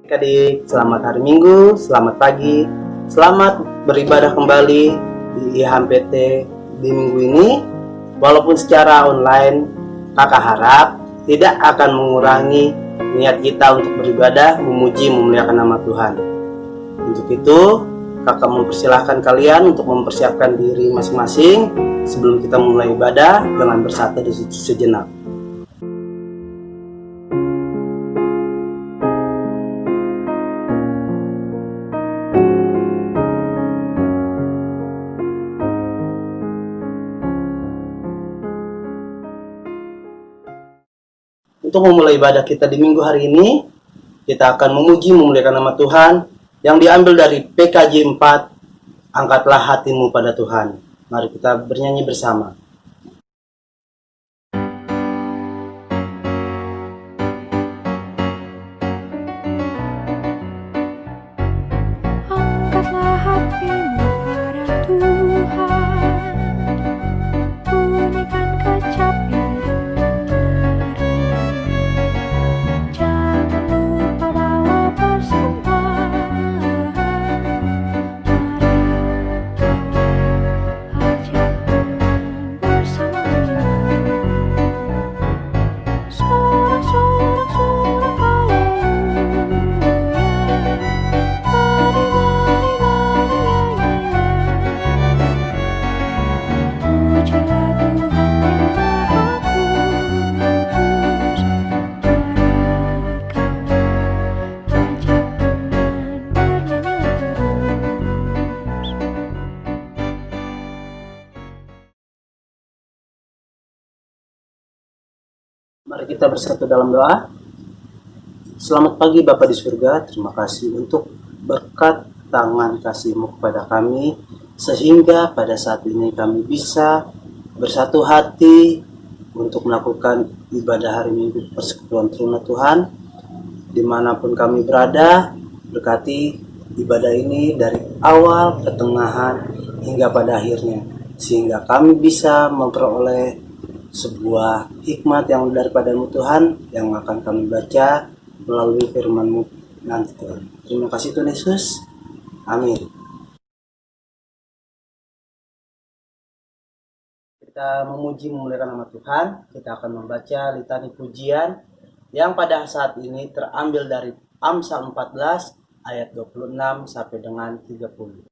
Adik, selamat hari Minggu, selamat pagi, selamat beribadah kembali di IHMPT di minggu ini. Walaupun secara online, kakak harap tidak akan mengurangi niat kita untuk beribadah, memuji, memuliakan nama Tuhan. Untuk itu, kakak mempersilahkan kalian untuk mempersiapkan diri masing-masing sebelum kita mulai ibadah dengan bersatu sejenak. Untuk memulai ibadah kita di minggu hari ini, kita akan memuji memuliakan nama Tuhan yang diambil dari PKJ 4, Angkatlah Hatimu pada Tuhan. Mari kita bernyanyi bersama. Angkatlah hatimu pada Tuhan, bunyikan kecapi. Mari kita bersatu dalam doa. Selamat pagi Bapa di surga, terima kasih untuk berkat tangan kasih-Mu kepada kami, sehingga pada saat ini kami bisa bersatu hati untuk melakukan ibadah hari Minggu Persekutuan Teruna Tuhan. Dimanapun kami berada, berkati ibadah ini dari awal, pertengahan, hingga pada akhirnya, sehingga kami bisa memperoleh sebuah hikmat yang daripada-Mu Tuhan, yang akan kami baca melalui firman-Mu nanti Tuhan. Terima kasih Tuhan Yesus. Amin. Kita memuji memuliakan nama Tuhan. Kita akan membaca litani pujian yang pada saat ini terambil dari Amsal 14 ayat 26 sampai dengan 30.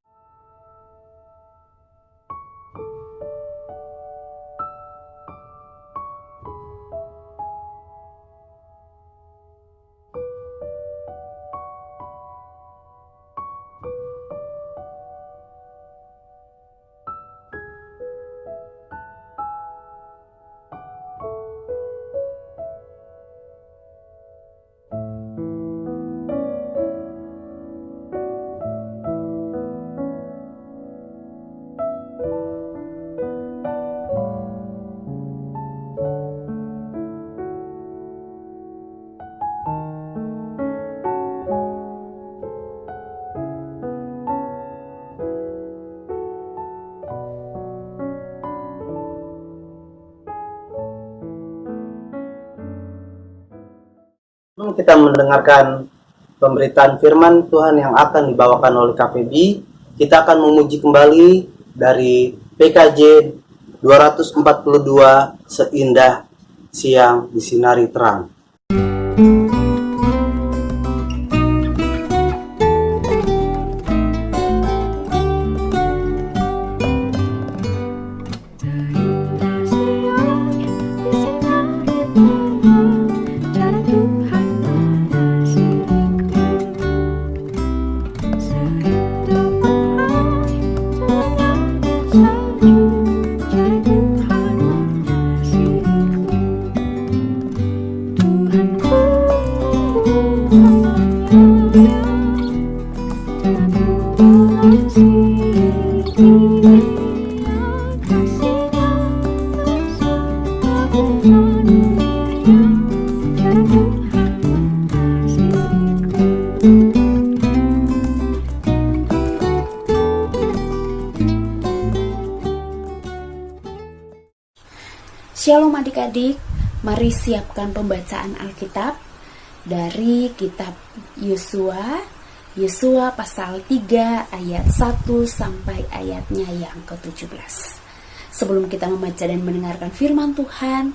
Kita mendengarkan pemberitaan firman Tuhan yang akan dibawakan oleh KPB. Kita akan memuji kembali dari PKJ 242, Seindah Siang Disinari Terang. Shalom adik-adik, mari siapkan pembacaan Alkitab. dari kitab Yosua pasal 3 ayat 1 sampai ayatnya yang ke-17. Sebelum kita membaca dan mendengarkan firman Tuhan,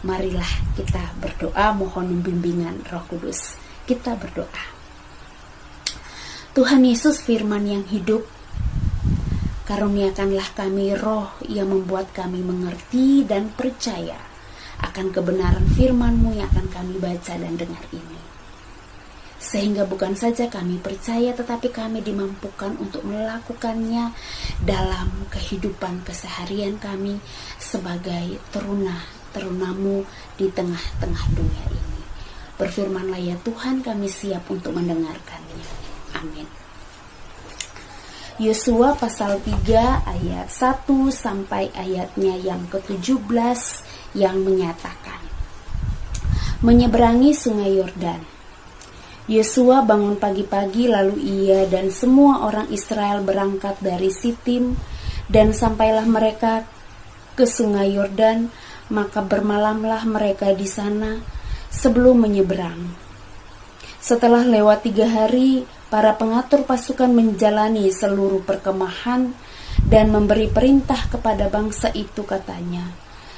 marilah kita berdoa mohon bimbingan Roh Kudus. Kita berdoa. Tuhan Yesus, firman yang hidup, karuniakanlah kami roh yang membuat kami mengerti dan percaya akan kebenaran firman-Mu yang akan kami baca dan dengar ini. Sehingga bukan saja kami percaya, tetapi kami dimampukan untuk melakukannya dalam kehidupan keseharian kami sebagai teruna-Mu di tengah-tengah dunia ini. Berfirmanlah ya Tuhan, kami siap untuk mendengarkannya. Amin. Yosua pasal 3 ayat 1 sampai ayatnya yang ke-17 yang menyatakan, menyeberangi sungai Yordan. Yosua bangun pagi-pagi, lalu ia dan semua orang Israel berangkat dari Sitim, dan sampailah mereka ke sungai Yordan, maka bermalamlah mereka di sana sebelum menyeberang. Setelah lewat 3 hari, para pengatur pasukan menjalani seluruh perkemahan dan memberi perintah kepada bangsa itu, katanya,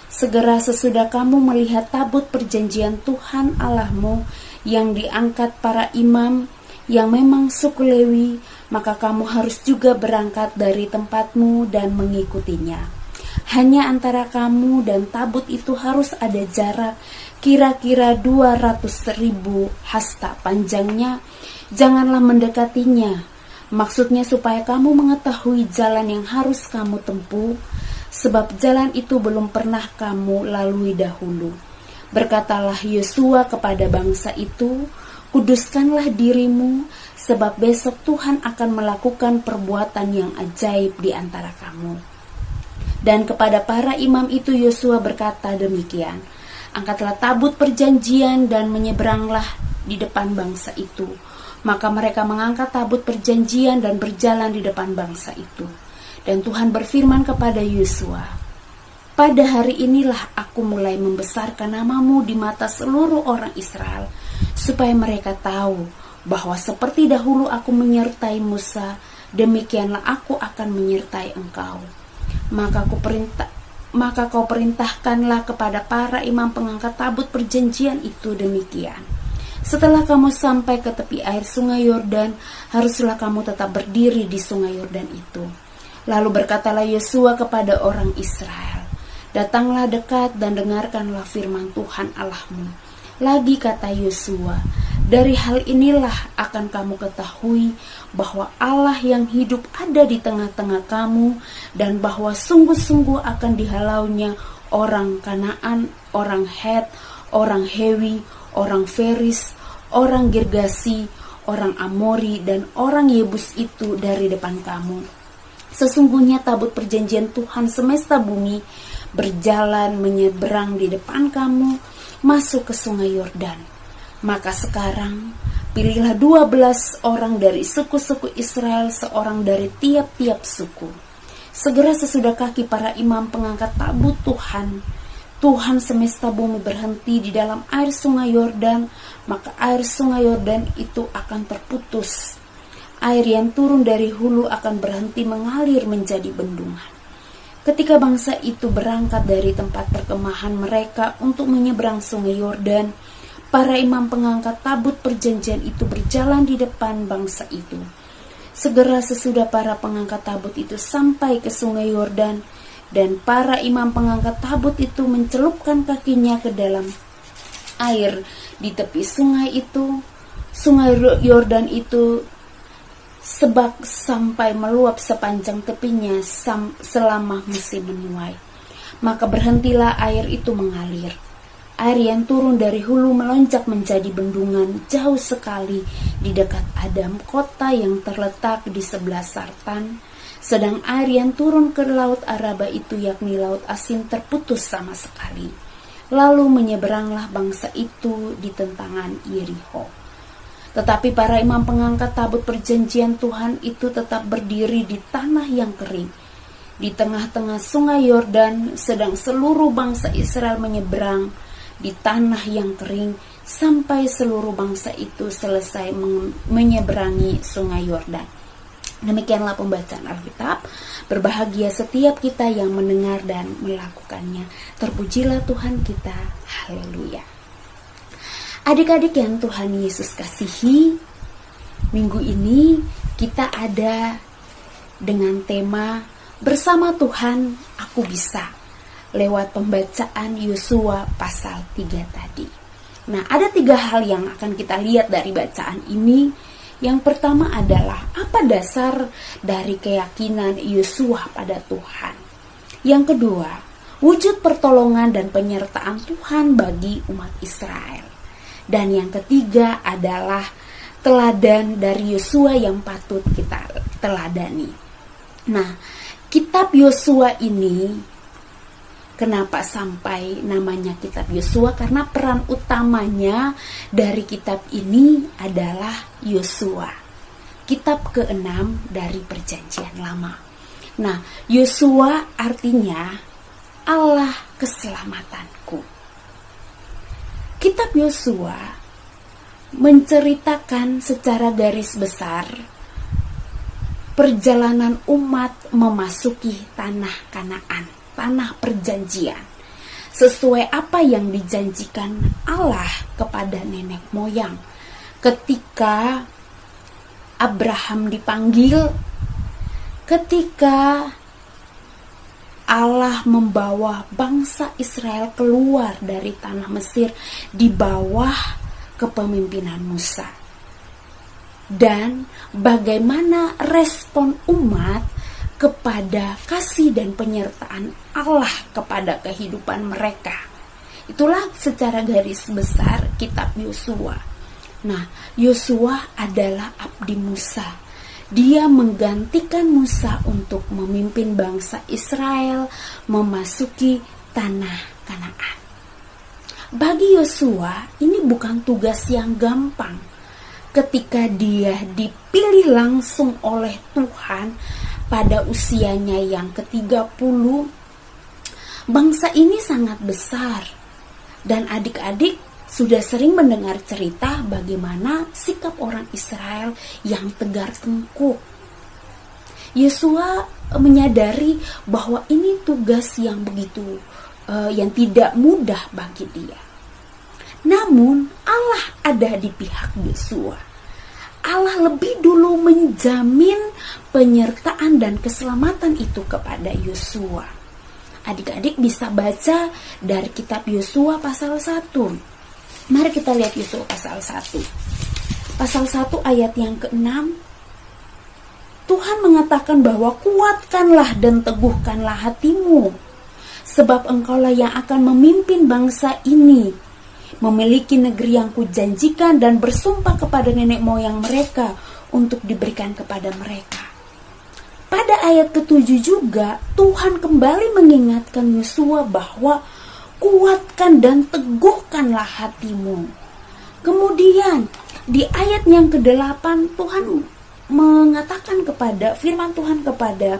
segera sesudah kamu melihat tabut perjanjian Tuhan Allahmu yang diangkat para imam yang memang suku Lewi, maka kamu harus juga berangkat dari tempatmu dan mengikutinya. Hanya antara kamu dan tabut itu harus ada jarak kira-kira 200.000 hasta panjangnya. Janganlah mendekatinya. Maksudnya supaya kamu mengetahui jalan yang harus kamu tempuh, sebab jalan itu belum pernah kamu lalui dahulu. Berkatalah Yosua kepada bangsa itu, kuduskanlah dirimu, sebab besok Tuhan akan melakukan perbuatan yang ajaib di antara kamu. Dan kepada para imam itu Yosua berkata demikian, angkatlah tabut perjanjian dan menyeberanglah di depan bangsa itu. Maka mereka mengangkat tabut perjanjian dan berjalan di depan bangsa itu. Dan Tuhan berfirman kepada Yosua, pada hari inilah aku mulai membesarkan namamu di mata seluruh orang Israel, supaya mereka tahu bahwa seperti dahulu aku menyertai Musa, demikianlah aku akan menyertai engkau. Maka kau perintahkanlah kepada para imam pengangkat tabut perjanjian itu demikian. Setelah kamu sampai ke tepi air sungai Yordan, haruslah kamu tetap berdiri di sungai Yordan itu. Lalu berkatalah Yosua kepada orang Israel, datanglah dekat dan dengarkanlah firman Tuhan Allahmu. Lagi kata Yosua, dari hal inilah akan kamu ketahui bahwa Allah yang hidup ada di tengah-tengah kamu, dan bahwa sungguh-sungguh akan dihalaunya orang Kanaan, orang Het, orang Hewi, orang Feris, orang Girgasi, orang Amori, dan orang Yebus itu dari depan kamu. Sesungguhnya tabut perjanjian Tuhan semesta bumi berjalan menyeberang di depan kamu masuk ke sungai Yordan. Maka sekarang pilihlah 12 orang dari suku-suku Israel, seorang dari tiap-tiap suku. Segera sesudah kaki para imam pengangkat tabut Tuhan semesta bumi berhenti di dalam air sungai Yordan, maka air sungai Yordan itu akan terputus. Air yang turun dari hulu akan berhenti mengalir menjadi bendungan. Ketika bangsa itu berangkat dari tempat perkemahan mereka untuk menyeberang sungai Yordan, para imam pengangkat tabut perjanjian itu berjalan di depan bangsa itu. Segera sesudah para pengangkat tabut itu sampai ke sungai Yordan, dan para imam pengangkat tabut itu mencelupkan kakinya ke dalam air di tepi sungai itu. Sungai Yordan itu sebab sampai meluap sepanjang tepinya selama musim menuai. Maka berhentilah air itu mengalir. Air yang turun dari hulu melonjak menjadi bendungan jauh sekali di dekat Adam, kota yang terletak di sebelah Sartan. Sedang air yang turun ke laut Araba itu, yakni laut asin, terputus sama sekali. Lalu menyeberanglah bangsa itu di tentangan Yeriko. Tetapi para imam pengangkat tabut perjanjian Tuhan itu tetap berdiri di tanah yang kering, di tengah-tengah sungai Yordan, sedang seluruh bangsa Israel menyeberang di tanah yang kering sampai seluruh bangsa itu selesai menyeberangi sungai Yordan. Demikianlah pembacaan Alkitab. Berbahagia setiap kita yang mendengar dan melakukannya. Terpujilah Tuhan kita. Haleluya. Adik-adik yang Tuhan Yesus kasihi, minggu ini kita ada dengan tema Bersama Tuhan Aku Bisa, lewat pembacaan Yosua pasal 3 tadi. Nah, ada 3 hal yang akan kita lihat dari bacaan ini. Yang pertama adalah apa dasar dari keyakinan Yosua pada Tuhan. Yang kedua, wujud pertolongan dan penyertaan Tuhan bagi umat Israel. Dan yang ketiga adalah teladan dari Yosua yang patut kita teladani. Nah, kitab Yosua ini, kenapa sampai namanya kitab Yosua? Karena peran utamanya dari kitab ini adalah Yosua, kitab ke-6 dari Perjanjian Lama. Nah, Yosua artinya Allah keselamatanku. Kitab Yosua menceritakan secara garis besar perjalanan umat memasuki tanah Kanaan, tanah perjanjian, sesuai apa yang dijanjikan Allah kepada nenek moyang. Ketika Abraham dipanggil, ketika Allah membawa bangsa Israel keluar dari tanah Mesir di bawah kepemimpinan Musa. Dan bagaimana respon umat kepada kasih dan penyertaan Allah kepada kehidupan mereka. Itulah secara garis besar kitab Yosua. Nah, Yosua adalah abdi Musa. Dia menggantikan Musa untuk memimpin bangsa Israel memasuki tanah Kanaan. Bagi Yosua, ini bukan tugas yang gampang. Ketika dia dipilih langsung oleh Tuhan pada usianya yang ke-30, bangsa ini sangat besar. Dan adik-adik sudah sering mendengar cerita bagaimana sikap orang Israel yang tegar tengkuk. Yosua menyadari bahwa ini tugas yang begitu yang tidak mudah bagi dia. Namun Allah ada di pihak Yosua. Allah lebih dulu menjamin penyertaan dan keselamatan itu kepada Yosua. Adik-adik bisa baca dari kitab Yosua pasal 1. Mari kita lihat Yosua pasal 1. Pasal 1 ayat yang ke-6. Tuhan mengatakan bahwa kuatkanlah dan teguhkanlah hatimu, sebab engkaulah yang akan memimpin bangsa ini, memiliki negeri yang kujanjikan dan bersumpah kepada nenek moyang mereka untuk diberikan kepada mereka. Pada ayat ke-7 juga Tuhan kembali mengingatkan Yosua bahwa kuatkan dan teguhkanlah hatimu. Kemudian di ayat yang ke-8 Tuhan mengatakan firman Tuhan kepada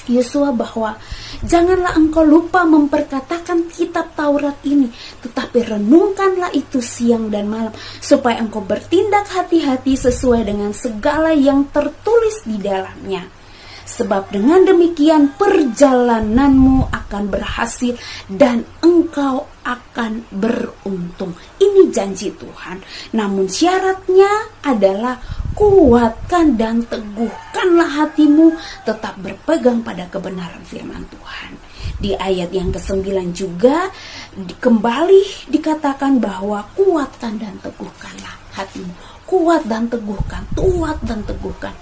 Yosua bahwa janganlah engkau lupa memperkatakan kitab Taurat ini, tetapi renungkanlah itu siang dan malam, supaya engkau bertindak hati-hati sesuai dengan segala yang tertulis di dalamnya. Sebab dengan demikian perjalananmu akan berhasil dan engkau akan beruntung. Ini janji Tuhan. Namun syaratnya adalah kuatkan dan teguhkanlah hatimu, tetap berpegang pada kebenaran firman Tuhan. Di ayat yang ke-9 juga kembali dikatakan bahwa kuatkan dan teguhkanlah hatimu. Kuat dan teguhkan, kuat dan teguhkan.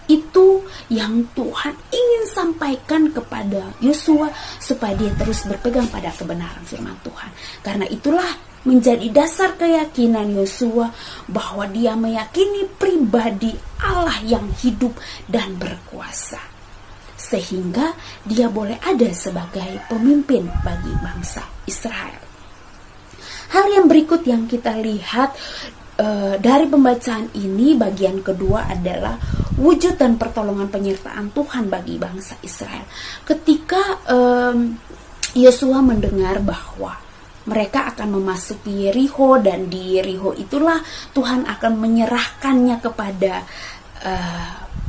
Itu yang Tuhan ingin sampaikan kepada Yosua supaya dia terus berpegang pada kebenaran firman Tuhan. Karena itulah menjadi dasar keyakinan Yosua bahwa dia meyakini pribadi Allah yang hidup dan berkuasa. Sehingga dia boleh ada sebagai pemimpin bagi bangsa Israel. Hal yang berikut yang kita lihat dari pembacaan ini, bagian kedua adalah wujud dan pertolongan penyertaan Tuhan bagi bangsa Israel. Ketika Yosua mendengar bahwa mereka akan memasuki Yerikho, dan di Yerikho itulah Tuhan akan menyerahkannya kepada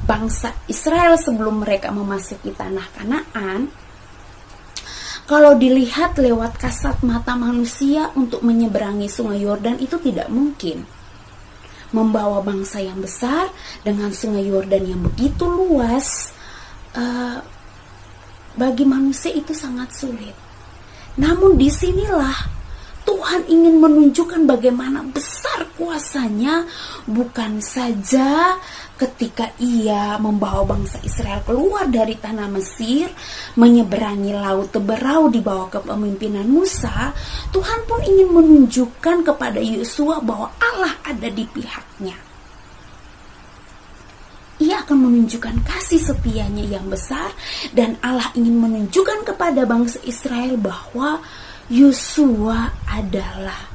bangsa Israel sebelum mereka memasuki tanah Kanaan. Kalau dilihat lewat kasat mata manusia untuk menyeberangi sungai Yordan itu tidak mungkin. Membawa bangsa yang besar dengan sungai Yordan yang begitu luas, bagi manusia itu sangat sulit. Namun disinilah Tuhan ingin menunjukkan bagaimana besar kuasanya, bukan saja ketika ia membawa bangsa Israel keluar dari tanah Mesir, menyeberangi laut Teberau di bawah kepemimpinan Musa. Tuhan pun ingin menunjukkan kepada Yosua bahwa Allah ada di pihaknya. Ia akan menunjukkan kasih setianya yang besar, dan Allah ingin menunjukkan kepada bangsa Israel bahwa Yosua adalah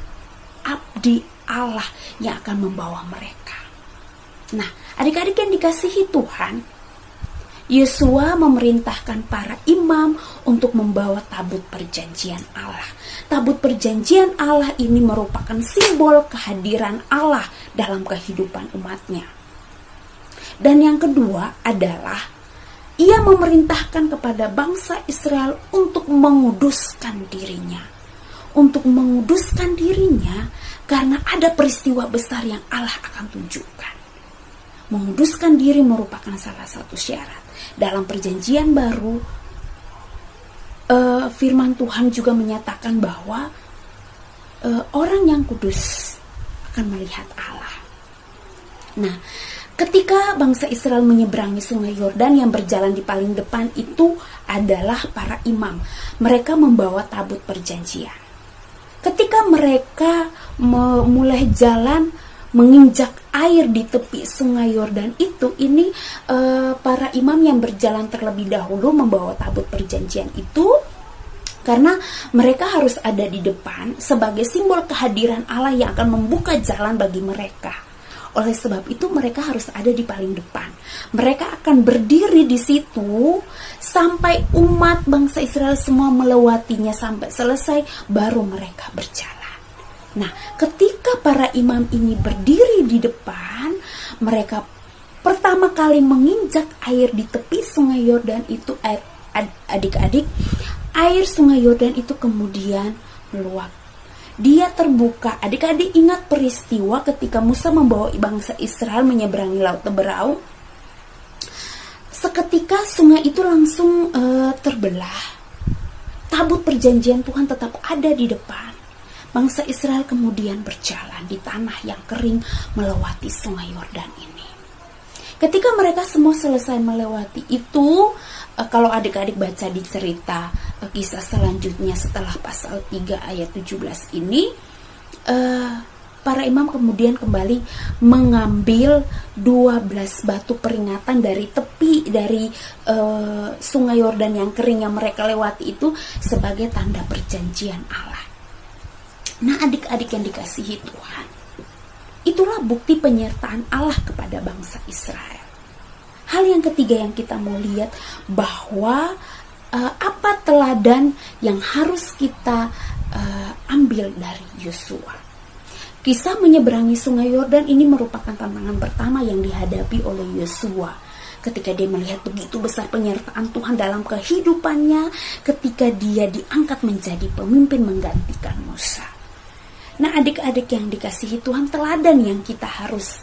abdi Allah yang akan membawa mereka. Nah, adik-adik yang dikasihi Tuhan, Yosua memerintahkan para imam untuk membawa tabut perjanjian Allah. Tabut perjanjian Allah ini merupakan simbol kehadiran Allah dalam kehidupan umatnya. Dan yang kedua adalah ia memerintahkan kepada bangsa Israel untuk menguduskan dirinya. Untuk menguduskan dirinya karena ada peristiwa besar yang Allah akan tunjukkan. Menguduskan diri merupakan salah satu syarat. Dalam perjanjian baru, firman Tuhan juga menyatakan bahwa orang yang kudus akan melihat Allah. Nah, ketika bangsa Israel menyeberangi sungai Yordan, yang berjalan di paling depan itu adalah para imam. Mereka membawa tabut perjanjian. Ketika mereka mulai jalan menginjak air di tepi sungai Yordan itu, para imam yang berjalan terlebih dahulu membawa tabut perjanjian itu, karena mereka harus ada di depan sebagai simbol kehadiran Allah yang akan membuka jalan bagi mereka. Oleh sebab itu mereka harus ada di paling depan. Mereka akan berdiri di situ sampai umat bangsa Israel semua melewatinya sampai selesai, baru mereka berjalan. Nah, ketika para imam ini berdiri di depan, mereka pertama kali menginjak air di tepi sungai Yordan itu, adik-adik, air sungai Yordan itu kemudian meluap. Dia terbuka. Adik-adik ingat peristiwa ketika Musa membawa bangsa Israel menyeberangi laut Teberau. Seketika sungai itu langsung terbelah. Tabut perjanjian Tuhan tetap ada di depan. Bangsa Israel kemudian berjalan di tanah yang kering melewati sungai Yordan ini. Ketika mereka semua selesai melewati itu, kalau adik-adik baca di cerita kisah selanjutnya setelah pasal 3 ayat 17 ini, para imam kemudian kembali mengambil 12 batu peringatan dari tepi dari sungai Yordan yang kering yang mereka lewati itu sebagai tanda perjanjian Allah. Nah, adik-adik yang dikasihi Tuhan, itulah bukti penyertaan Allah kepada bangsa Israel. Hal yang ketiga yang kita mau lihat bahwa apa teladan yang harus kita ambil dari Yosua. Kisah menyeberangi sungai Yordan ini merupakan tantangan pertama yang dihadapi oleh Yosua. Ketika dia melihat begitu besar penyertaan Tuhan dalam kehidupannya, ketika dia diangkat menjadi pemimpin menggantikan Musa. Nah, adik-adik yang dikasihi Tuhan, teladan yang kita harus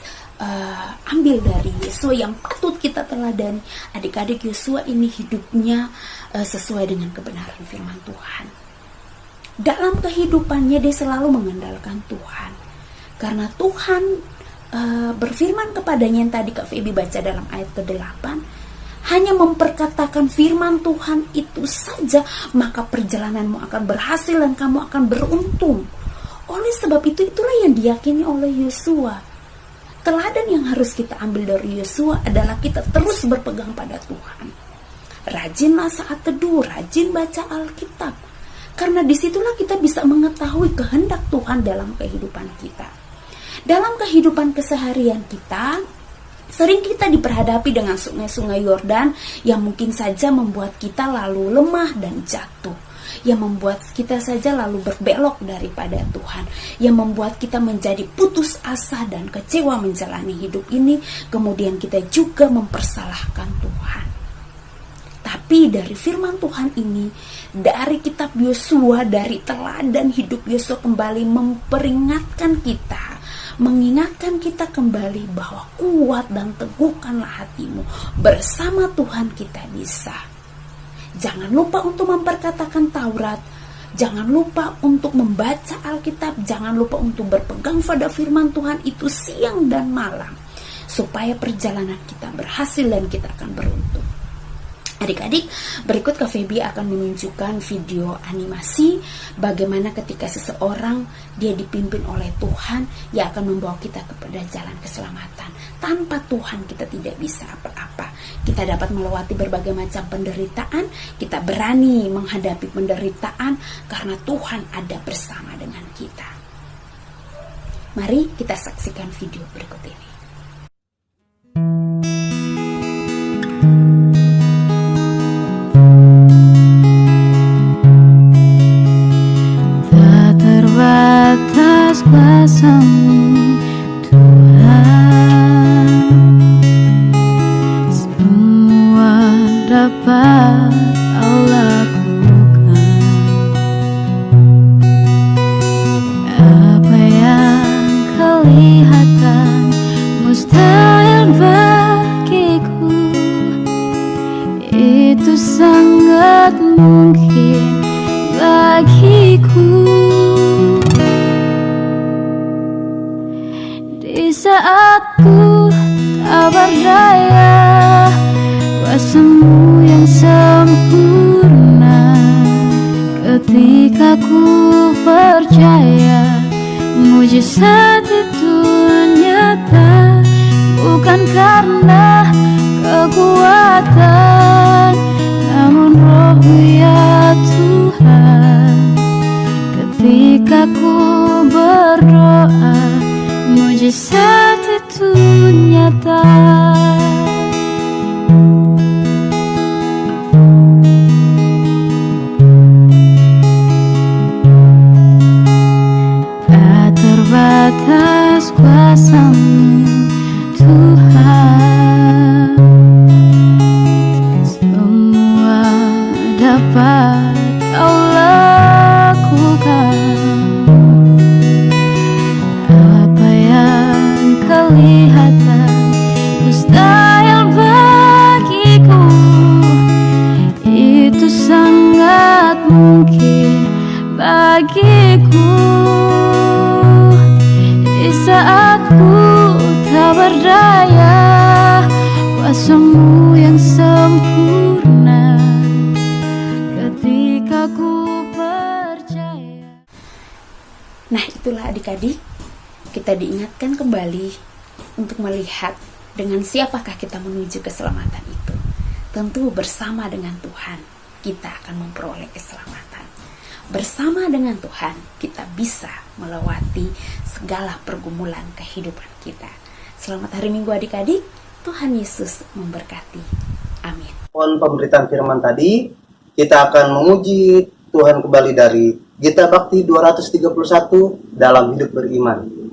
ambil dari Yosua, yang patut kita teladani. Adik-adik, Yosua ini hidupnya sesuai dengan kebenaran firman Tuhan. Dalam kehidupannya dia selalu mengandalkan Tuhan, karena Tuhan berfirman kepadanya yang tadi Kak Feby baca dalam ayat ke-8, hanya memperkatakan firman Tuhan itu saja, maka perjalananmu akan berhasil dan kamu akan beruntung. Oleh sebab itu, itulah yang diyakini oleh Yosua. Teladan yang harus kita ambil dari Yosua adalah kita terus berpegang pada Tuhan. Rajinlah saat teduh, rajin baca Alkitab. Karena disitulah kita bisa mengetahui kehendak Tuhan dalam kehidupan kita. Dalam kehidupan keseharian kita, sering kita diperhadapi dengan sungai-sungai Yordan yang mungkin saja membuat kita lalu lemah dan jatuh. yang membuat kita saja lalu berbelok daripada Tuhan, yang membuat kita menjadi putus asa dan kecewa menjalani hidup ini, kemudian kita juga mempersalahkan Tuhan. Tapi dari firman Tuhan ini, dari kitab Yosua, dari teladan hidup Yosua kembali memperingatkan kita, mengingatkan kita kembali bahwa kuat dan teguhkanlah hatimu, bersama Tuhan kita bisa. Jangan lupa untuk memperkatakan Taurat, jangan lupa untuk membaca Alkitab, jangan lupa untuk berpegang pada firman Tuhan itu siang dan malam, supaya perjalanan kita berhasil dan kita akan beruntung. Adik-adik, berikut Kak Feby akan menunjukkan video animasi bagaimana ketika seseorang dia dipimpin oleh Tuhan, yang akan membawa kita kepada jalan keselamatan. Tanpa Tuhan kita tidak bisa apa-apa. Kita dapat melewati berbagai macam penderitaan, kita berani menghadapi penderitaan karena Tuhan ada bersama dengan kita. Mari kita saksikan video berikut ini. Atas kuasa-Mu Tuhan, semua dapat Kau lakukan. Apa yang kelihatan mustahil bagiku, itu sangat mungkin bagiku. Di saat ku tak berdaya, kuasa-Mu yang sempurna. Ketika ku percaya, mujizat itu nyata, bukan karena kekuatan, namun Roh-Mu ya Tuhan. Ketika ku berdoa, mujizat itu nyata. Tak terbatas kuasa-Mu Tuhan, semua dapat Kau lakukan. Kelihatan mustahil bagiku, itu sangat mungkin bagiku. Di saat ku tak berdaya, kuasa-Mu yang sempurna. Ketika ku percaya. Nah, itulah adik-adik, kita diingatkan kembali untuk melihat dengan siapakah kita menuju keselamatan itu. Tentu bersama dengan Tuhan kita akan memperoleh keselamatan. Bersama dengan Tuhan kita bisa melewati segala pergumulan kehidupan kita. Selamat hari Minggu adik-adik, Tuhan Yesus memberkati. Amin. Mohon pemberitaan firman tadi, kita akan memuji Tuhan kembali dari Gita Bakti 231 dalam hidup beriman.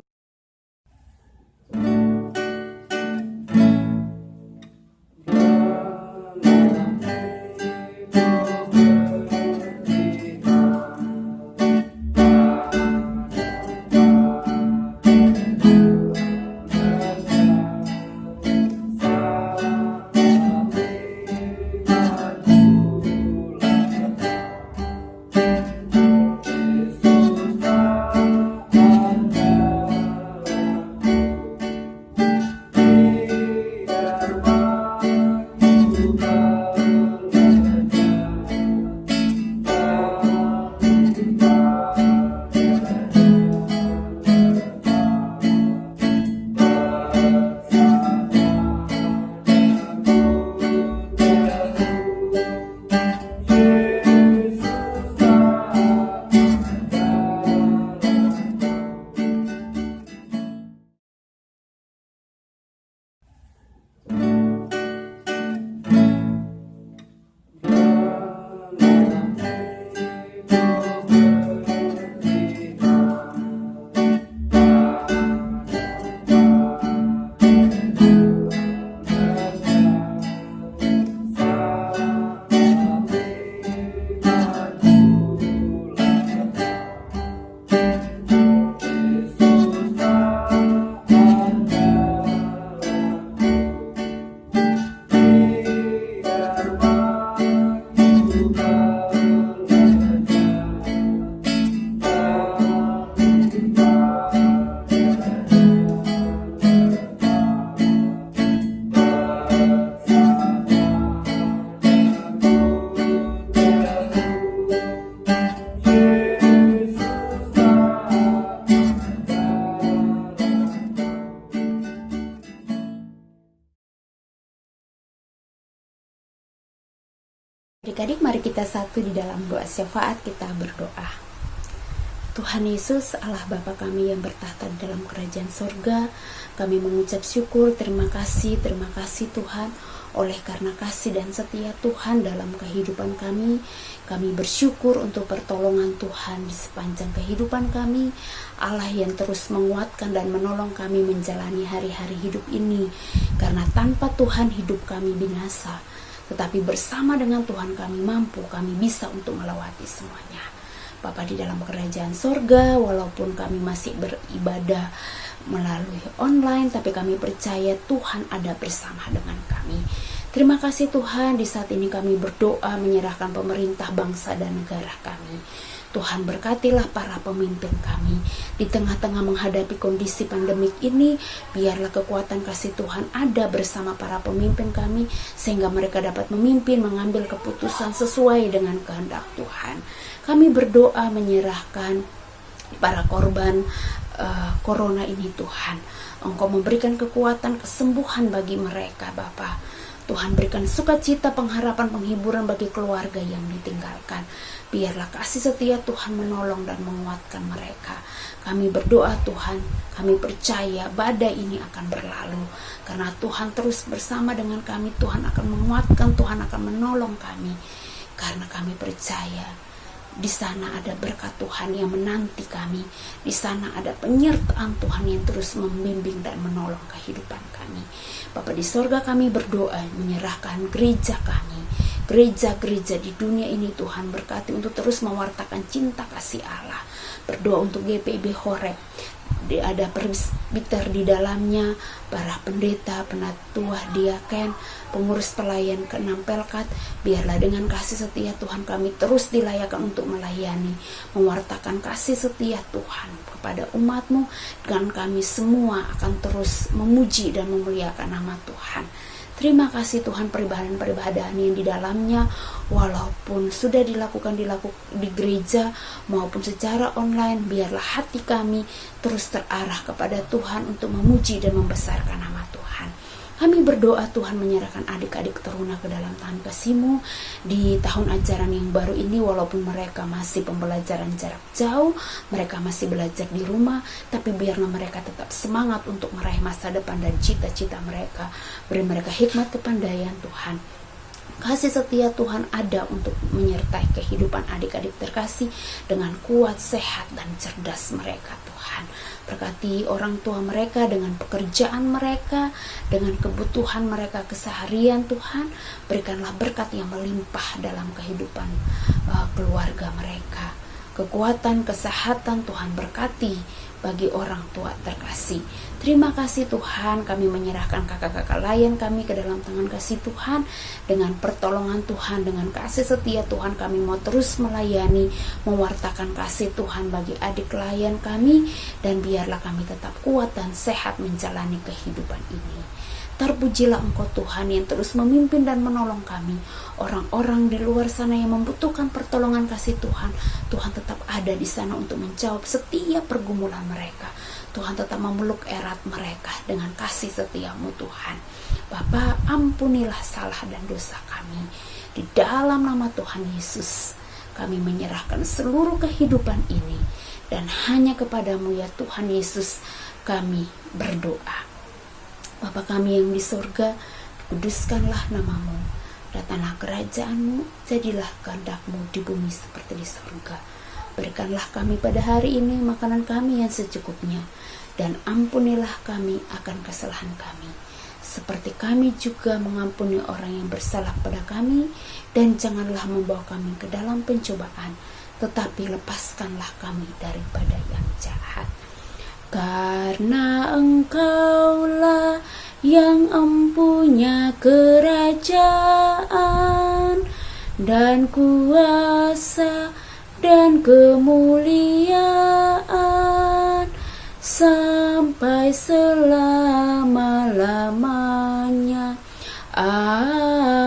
Adik-adik, mari kita satu di dalam doa syafaat, kita berdoa. Tuhan Yesus, Allah Bapa kami yang bertahta di dalam kerajaan sorga, kami mengucap syukur, terima kasih Tuhan, oleh karena kasih dan setia Tuhan dalam kehidupan kami. Kami bersyukur untuk pertolongan Tuhan di sepanjang kehidupan kami, Allah yang terus menguatkan dan menolong kami menjalani hari-hari hidup ini, karena tanpa Tuhan hidup kami binasa, tetapi bersama dengan Tuhan kami mampu, kami bisa untuk melewati semuanya. Bapa di dalam kerajaan sorga, walaupun kami masih beribadah melalui online, tapi kami percaya Tuhan ada bersama dengan kami. Terima kasih Tuhan, di saat ini kami berdoa menyerahkan pemerintah bangsa dan negara kami. Tuhan berkatilah para pemimpin kami di tengah-tengah menghadapi kondisi pandemik ini. Biarlah kekuatan kasih Tuhan ada bersama para pemimpin kami, sehingga mereka dapat memimpin, mengambil keputusan sesuai dengan kehendak Tuhan. Kami berdoa menyerahkan para korban corona ini Tuhan. Engkau memberikan kekuatan, kesembuhan bagi mereka Bapa. Tuhan berikan sukacita, pengharapan, penghiburan bagi keluarga yang ditinggalkan. Biarlah kasih setia Tuhan menolong dan menguatkan mereka. Kami berdoa Tuhan, kami percaya badai ini akan berlalu. Karena Tuhan terus bersama dengan kami, Tuhan akan menguatkan, Tuhan akan menolong kami. Karena kami percaya di sana ada berkat Tuhan yang menanti kami. Di sana ada penyertaan Tuhan yang terus membimbing dan menolong kehidupan kami. Bapa di sorga, kami berdoa menyerahkan gereja kami, gereja-gereja di dunia ini Tuhan berkati untuk terus mewartakan cinta kasih Allah. Berdoa untuk GPIB Horeb, ada presbiter di dalamnya, para pendeta, penatua, diaken, pengurus pelayan ke-6 Pelkat. Biarlah dengan kasih setia Tuhan kami terus dilayakkan untuk melayani, mewartakan kasih setia Tuhan kepada umat-Mu, dan kami semua akan terus memuji dan memuliakan nama Tuhan. Terima kasih Tuhan, peribadahan yang di dalamnya, walaupun sudah dilakukan di gereja maupun secara online, biarlah hati kami terus terarah kepada Tuhan untuk memuji dan membesarkan nama Tuhan. Kami berdoa Tuhan menyerahkan adik-adik teruna ke dalam tangan kasih-Mu di tahun ajaran yang baru ini, walaupun mereka masih pembelajaran jarak jauh, mereka masih belajar di rumah, tapi biarlah mereka tetap semangat untuk meraih masa depan dan cita-cita mereka. Beri mereka hikmat kepandaian Tuhan. Kasih setia Tuhan ada untuk menyertai kehidupan adik-adik terkasih dengan kuat, sehat, dan cerdas mereka Tuhan. Berkati orang tua mereka dengan pekerjaan mereka, dengan kebutuhan mereka keseharian Tuhan. Berikanlah berkat yang melimpah dalam kehidupan keluarga mereka. Kekuatan, kesehatan Tuhan berkati bagi orang tua terkasih. Terima kasih Tuhan, kami menyerahkan kakak-kakak layan kami ke dalam tangan kasih Tuhan. Dengan pertolongan Tuhan, dengan kasih setia Tuhan, kami mau terus melayani, mewartakan kasih Tuhan bagi adik layan kami, dan biarlah kami tetap kuat dan sehat menjalani kehidupan ini. Terpujilah Engkau Tuhan yang terus memimpin dan menolong kami. Orang-orang di luar sana yang membutuhkan pertolongan kasih Tuhan, Tuhan tetap ada di sana untuk menjawab setiap pergumulan mereka. Tuhan tetap memeluk erat mereka dengan kasih setia-Mu Tuhan. Bapa, ampunilah salah dan dosa kami. Di dalam nama Tuhan Yesus, kami menyerahkan seluruh kehidupan ini, dan hanya kepadamu ya Tuhan Yesus kami berdoa. Bapa kami yang di surga, dikuduskanlah nama-Mu, datanglah kerajaan-Mu, jadilah kehendak-Mu di bumi seperti di surga. Berikanlah kami pada hari ini makanan kami yang secukupnya, dan ampunilah kami akan kesalahan kami, seperti kami juga mengampuni orang yang bersalah pada kami, dan janganlah membawa kami ke dalam pencobaan, tetapi lepaskanlah kami daripada yang jahat. Karena Engkaulah yang empunya kerajaan dan kuasa dan kemuliaan sampai selama-lamanya. Amin.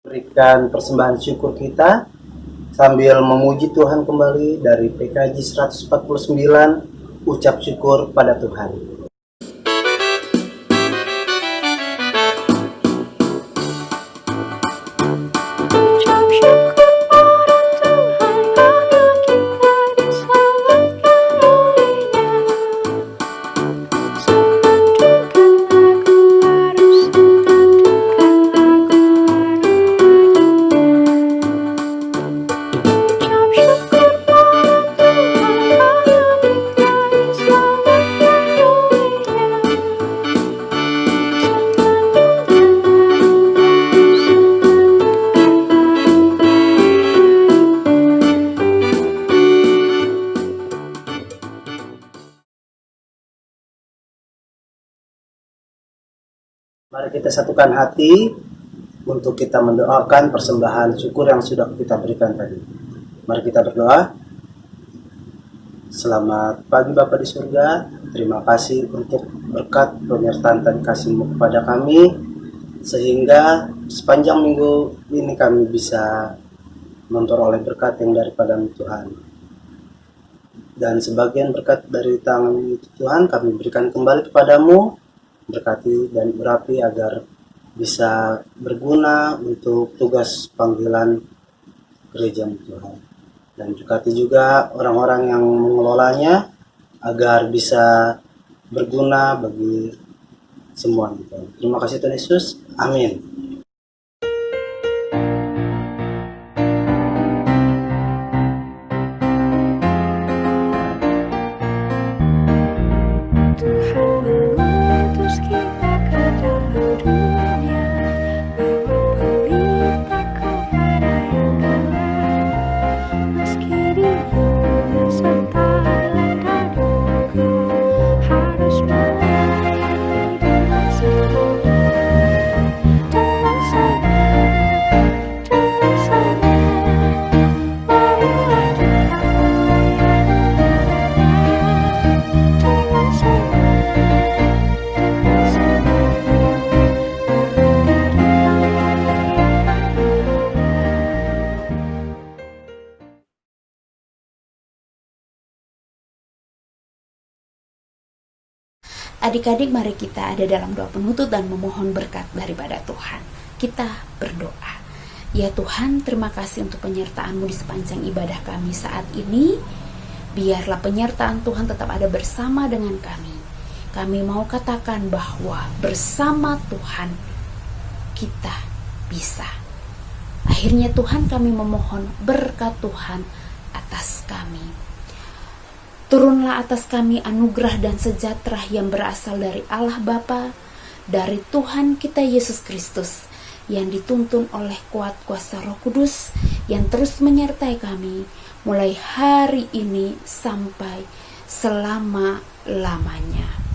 Berikan persembahan syukur kita sambil memuji Tuhan kembali dari PKJ 149, ucap syukur pada Tuhan. Mari kita satukan hati untuk kita mendoakan persembahan syukur yang sudah kita berikan tadi. Mari kita berdoa. Selamat pagi Bapa di surga, terima kasih untuk berkat penyertaan dan kasih-Mu kepada kami, sehingga sepanjang minggu ini kami bisa memperoleh berkat yang daripada Tuhan. Dan sebagian berkat dari tangan Tuhan kami berikan kembali kepadamu, berkati dan urapi agar bisa berguna untuk tugas panggilan gereja Tuhan. Dan berkati juga orang-orang yang mengelolanya agar bisa berguna bagi semuanya. Terima kasih Tuhan Yesus. Amin. Tuhan mengutus kita ke dalam dunia, bawa berita kepada yang kalah. Meski dia beserta dilanda duka, harus melayani dengan sabar. Dengan sabar, dengan sabar, marilah kita melayani dengan sabar. Adik-adik, mari kita ada dalam doa penutup dan memohon berkat daripada Tuhan. Kita berdoa. Ya Tuhan, terima kasih untuk penyertaan-Mu di sepanjang ibadah kami saat ini. Biarlah penyertaan Tuhan tetap ada bersama dengan kami. Kami mau katakan bahwa bersama Tuhan kita bisa. Akhirnya Tuhan, kami memohon berkat Tuhan atas kami. Turunlah atas kami anugerah dan sejahtera yang berasal dari Allah Bapa, dari Tuhan kita Yesus Kristus, yang dituntun oleh kuat kuasa Roh Kudus, yang terus menyertai kami, mulai hari ini sampai selama-lamanya.